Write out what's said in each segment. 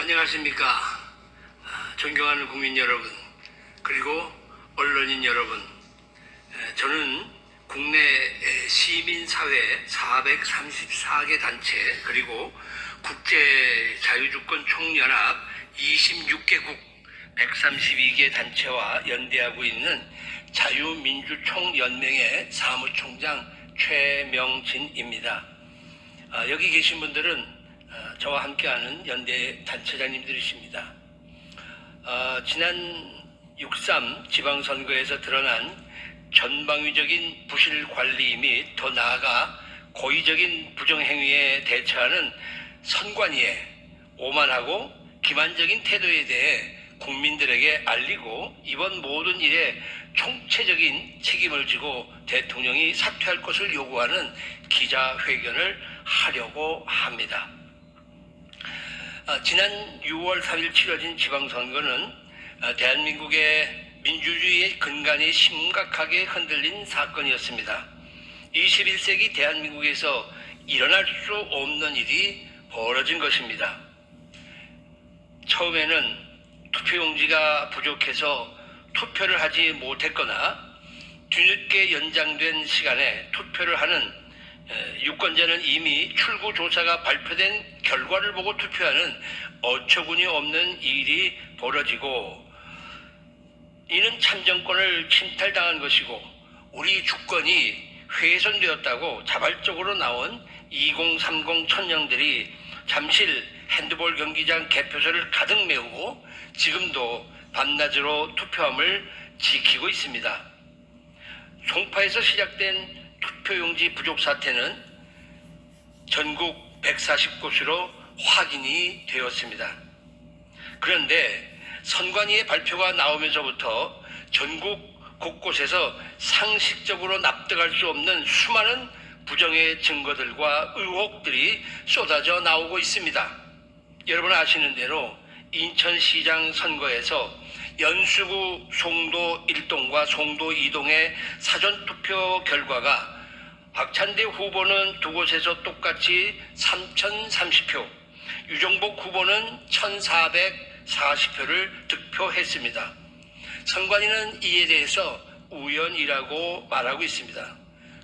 안녕하십니까. 존경하는 국민 여러분, 그리고 언론인 여러분. 저는 국내 시민사회 434개 단체, 그리고 국제자유주권 총연합 26개국 132개 단체와 연대하고 있는 자유민주총연맹의 사무총장 최명진입니다. 여기 계신 분들은 저와 함께하는 연대 단체장님들이십니다. 지난 6.3 지방선거에서 드러난 전방위적인 부실 관리 및 더 나아가 고의적인 부정행위에 대처하는 선관위의 오만하고 기만적인 태도에 대해 국민들에게 알리고 이번 모든 일에 총체적인 책임을 지고 대통령이 사퇴할 것을 요구하는 기자회견을 하려고 합니다. 지난 6월 3일 치러진 지방선거는 대한민국의 민주주의의 근간이 심각하게 흔들린 사건이었습니다. 21세기 대한민국에서 일어날 수 없는 일이 벌어진 것입니다. 처음에는 투표용지가 부족해서 투표를 하지 못했거나 뒤늦게 연장된 시간에 투표를 하는 유권자는 이미 출구조사가 발표된 결과를 보고 투표하는 어처구니 없는 일이 벌어지고, 이는 참정권을 침탈당한 것이고 우리 주권이 훼손되었다고 자발적으로 나온 2030 천령들이 잠실 핸드볼 경기장 개표소를 가득 메우고 지금도 밤낮으로 투표함을 지키고 있습니다. 송파에서 시작된 투표용지 부족 사태는 전국 140곳으로 확인이 되었습니다. 그런데 선관위의 발표가 나오면서부터 전국 곳곳에서 상식적으로 납득할 수 없는 수많은 부정의 증거들과 의혹들이 쏟아져 나오고 있습니다. 여러분 아시는 대로 인천시장 선거에서 연수구 송도 1동과 송도 2동의 사전투표 결과가 박찬대 후보는 두 곳에서 똑같이 3,030표, 유정복 후보는 1,440표를 득표했습니다. 선관위는 이에 대해서 우연이라고 말하고 있습니다.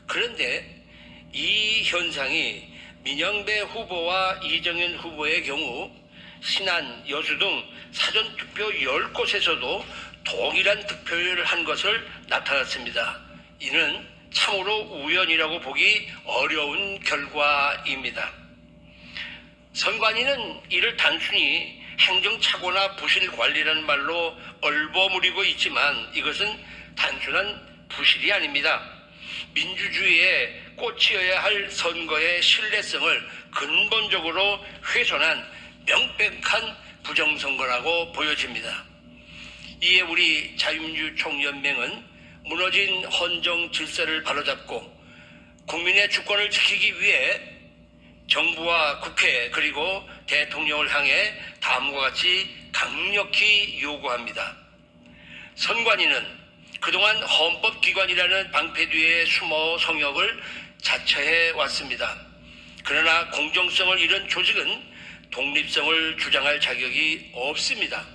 그런데 이 현상이 민영배 후보와 이정현 후보의 경우 신안, 여수 등 사전투표 10곳에서도 동일한 득표를 한 것을 나타났습니다. 이는 참으로 우연이라고 보기 어려운 결과입니다. 선관위는 이를 단순히 행정착오나 부실 관리라는 말로 얼버무리고 있지만 이것은 단순한 부실이 아닙니다. 민주주의의 꽃이어야 할 선거의 신뢰성을 근본적으로 훼손한 명백한 부정선거라고 보여집니다. 이에 우리 자유민주총연맹은 무너진 헌정 질서를 바로잡고 국민의 주권을 지키기 위해 정부와 국회 그리고 대통령을 향해 다음과 같이 강력히 요구합니다. 선관위는 그동안 헌법기관이라는 방패 뒤에 숨어 성역을 자처해 왔습니다. 그러나 공정성을 잃은 조직은 독립성을 주장할 자격이 없습니다.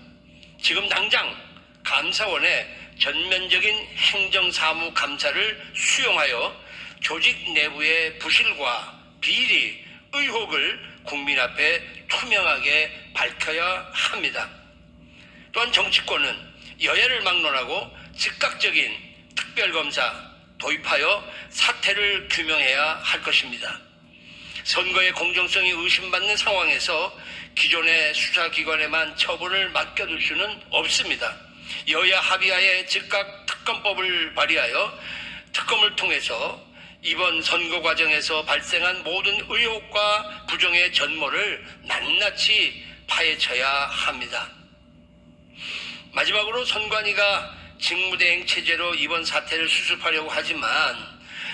지금 당장 감사원에 전면적인 행정사무 감사를 수용하여 조직 내부의 부실과 비리, 의혹을 국민 앞에 투명하게 밝혀야 합니다. 또한 정치권은 여야를 막론하고 즉각적인 특별검사 도입하여 사태를 규명해야 할 것입니다. 선거의 공정성이 의심받는 상황에서 기존의 수사기관에만 처분을 맡겨둘 수는 없습니다. 여야 합의하에 즉각 특검법을 발의하여 특검을 통해서 이번 선거 과정에서 발생한 모든 의혹과 부정의 전모를 낱낱이 파헤쳐야 합니다. 마지막으로 선관위가 직무대행 체제로 이번 사태를 수습하려고 하지만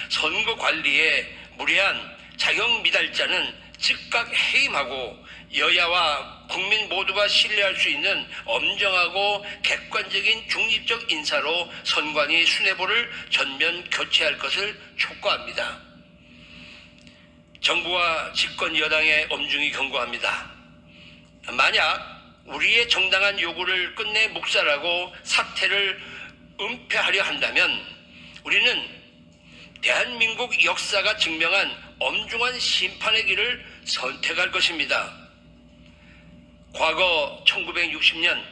선거 관리에 무례한 자격 미달자는 즉각 해임하고 여야와 국민 모두가 신뢰할 수 있는 엄정하고 객관적인 중립적 인사로 선관위 수뇌부를 전면 교체할 것을 촉구합니다. 정부와 집권 여당의 엄중히 경고합니다. 만약 우리의 정당한 요구를 끝내 묵살하고 사태를 은폐하려 한다면 우리는 대한민국 역사가 증명한 엄중한 심판의 길을 선택할 것입니다. 과거 1960년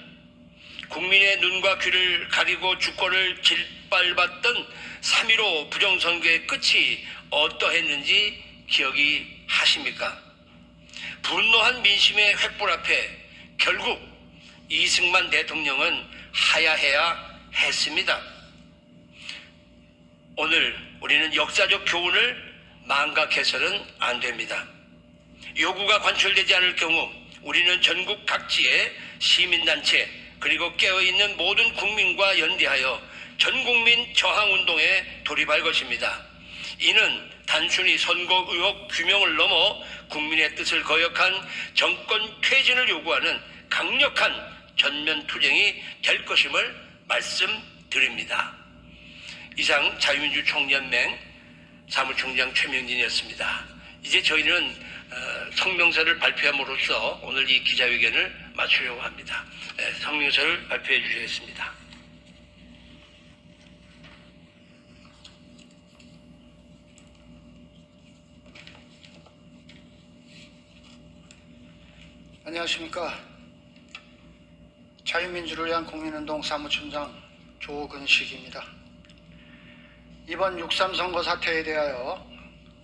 국민의 눈과 귀를 가리고 주권을 짓밟았던 3.15 부정선거의 끝이 어떠했는지 기억이 하십니까? 분노한 민심의 횃불 앞에 결국 이승만 대통령은 하야해야 했습니다. 오늘 우리는 역사적 교훈을 망각해서는 안 됩니다. 요구가 관철되지 않을 경우 우리는 전국 각지의 시민단체 그리고 깨어있는 모든 국민과 연대하여 전국민 저항운동에 돌입할 것입니다. 이는 단순히 선거 의혹 규명을 넘어 국민의 뜻을 거역한 정권 퇴진을 요구하는 강력한 전면투쟁이 될 것임을 말씀드립니다. 이상 자유민주총연맹 사무총장 최명진이었습니다. 이제 저희는 성명서를 발표함으로써 오늘 이 기자회견을 마치려고 합니다. 성명서를 발표해 주시겠습니다. 안녕하십니까. 자유민주를 위한 국민운동 사무총장 조근식입니다. 이번 6.3 선거 사태에 대하여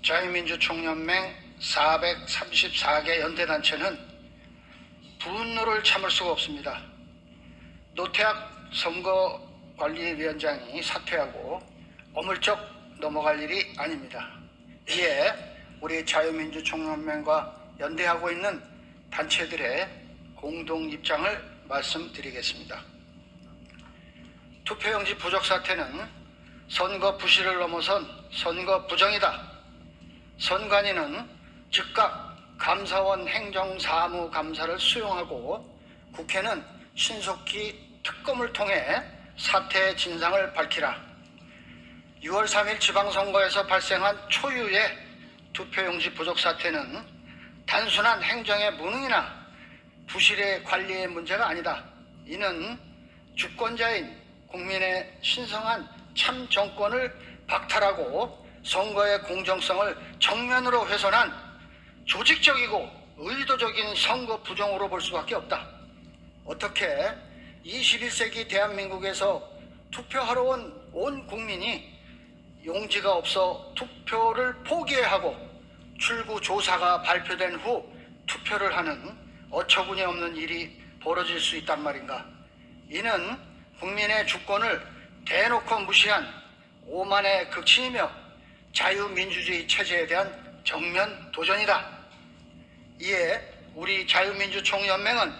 자유민주총연맹 434개 연대단체는 분노를 참을 수가 없습니다. 노태학 선거관리위원장이 사퇴하고 어물쩍 넘어갈 일이 아닙니다. 이에 우리 자유민주총연맹과 연대하고 있는 단체들의 공동 입장을 말씀드리겠습니다. 투표용지 부족 사태는 선거 부실을 넘어선 선거 부정이다. 선관위는 즉각 감사원 행정사무감사를 수용하고 국회는 신속히 특검을 통해 사태의 진상을 밝히라. 6월 3일 지방선거에서 발생한 초유의 투표용지 부족 사태는 단순한 행정의 무능이나 부실의 관리의 문제가 아니다. 이는 주권자인 국민의 신성한 참 정권을 박탈하고 선거의 공정성을 정면으로 훼손한 조직적이고 의도적인 선거 부정으로 볼 수밖에 없다. 어떻게 21세기 대한민국에서 투표하러 온 온 국민이 용지가 없어 투표를 포기해야 하고 출구 조사가 발표된 후 투표를 하는 어처구니 없는 일이 벌어질 수 있단 말인가. 이는 국민의 주권을 대놓고 무시한 오만의 극치이며 자유민주주의 체제에 대한 정면 도전이다. 이에 우리 자유민주총연맹은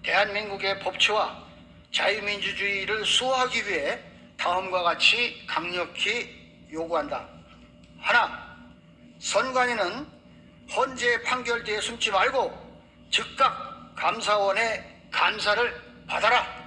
대한민국의 법치와 자유민주주의를 수호하기 위해 다음과 같이 강력히 요구한다. 하나, 선관위는 헌재 판결 뒤에 숨지 말고 즉각 감사원의 감사를 받아라.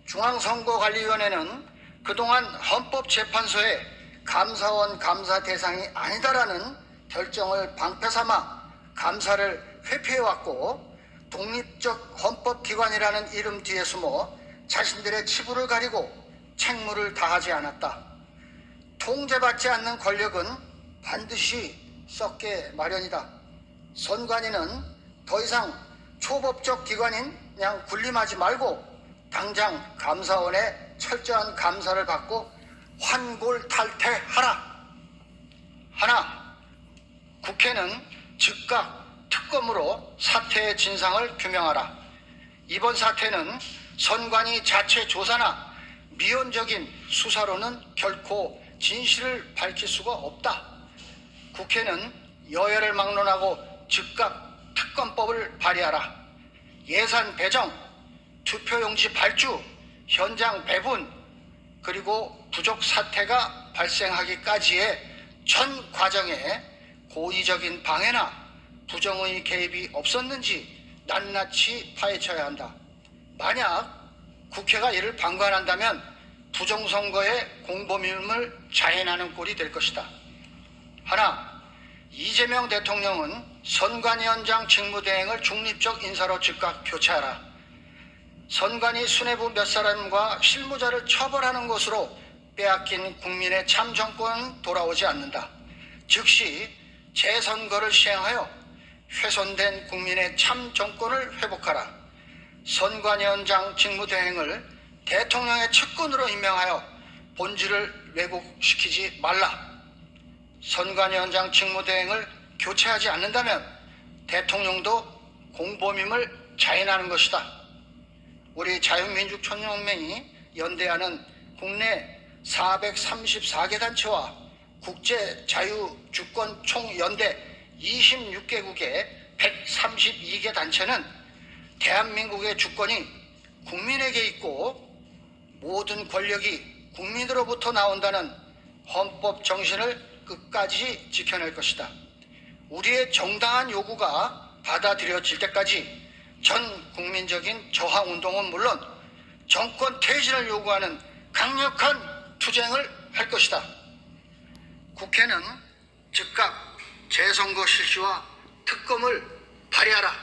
중앙선거관리위원회는 그동안 헌법재판소의 감사원 감사 대상이 아니다라는 결정을 방패삼아 감사를 회피해왔고 독립적 헌법기관이라는 이름 뒤에 숨어 자신들의 치부를 가리고 책무를 다하지 않았다. 통제받지 않는 권력은 반드시 썩게 마련이다. 선관위는 더 이상 초법적 기관인 그냥 군림하지 말고 당장 감사원의 철저한 감사를 받고 환골탈퇴하라. 하나, 국회는 즉각 특검으로 사태의 진상을 규명하라. 이번 사태는 선관위 자체 조사나 미온적인 수사로는 결코 진실을 밝힐 수가 없다. 국회는 여야를 막론하고 즉각 특검법을 발의하라. 예산 배정, 투표용지 발주, 현장 배분, 그리고 부족 사태가 발생하기까지의 전 과정에 고의적인 방해나 부정의 개입이 없었는지 낱낱이 파헤쳐야 한다. 만약 국회가 이를 방관한다면 부정선거의 공범임을 자인하는 꼴이 될 것이다. 하나, 이재명 대통령은 선관위원장 직무대행을 중립적 인사로 즉각 교체하라. 선관위 수뇌부 몇 사람과 실무자를 처벌하는 것으로 빼앗긴 국민의 참정권은 돌아오지 않는다. 즉시 재선거를 시행하여 훼손된 국민의 참정권을 회복하라. 선관위원장 직무대행을 대통령의 측근으로 임명하여 본질을 왜곡시키지 말라. 선관위원장 직무대행을 교체하지 않는다면 대통령도 공범임을 자인하는 것이다. 우리 자유민주촌연맹이 연대하는 국내 434개 단체와 국제자유주권총연대 26개국의 132개 단체는 대한민국의 주권이 국민에게 있고 모든 권력이 국민으로부터 나온다는 헌법 정신을 끝까지 지켜낼 것이다. 우리의 정당한 요구가 받아들여질 때까지 전 국민적인 저항운동은 물론 정권 퇴진을 요구하는 강력한 투쟁을 할 것이다. 국회는 즉각 재선거 실시와 특검을 발의하라.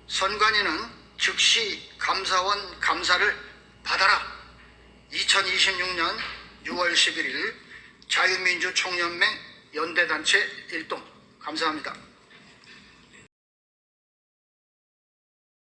선관위는 즉시 감사원 감사를 받아라. 2026년 6월 11일 자유민주총연맹 연대단체 일동. 감사합니다.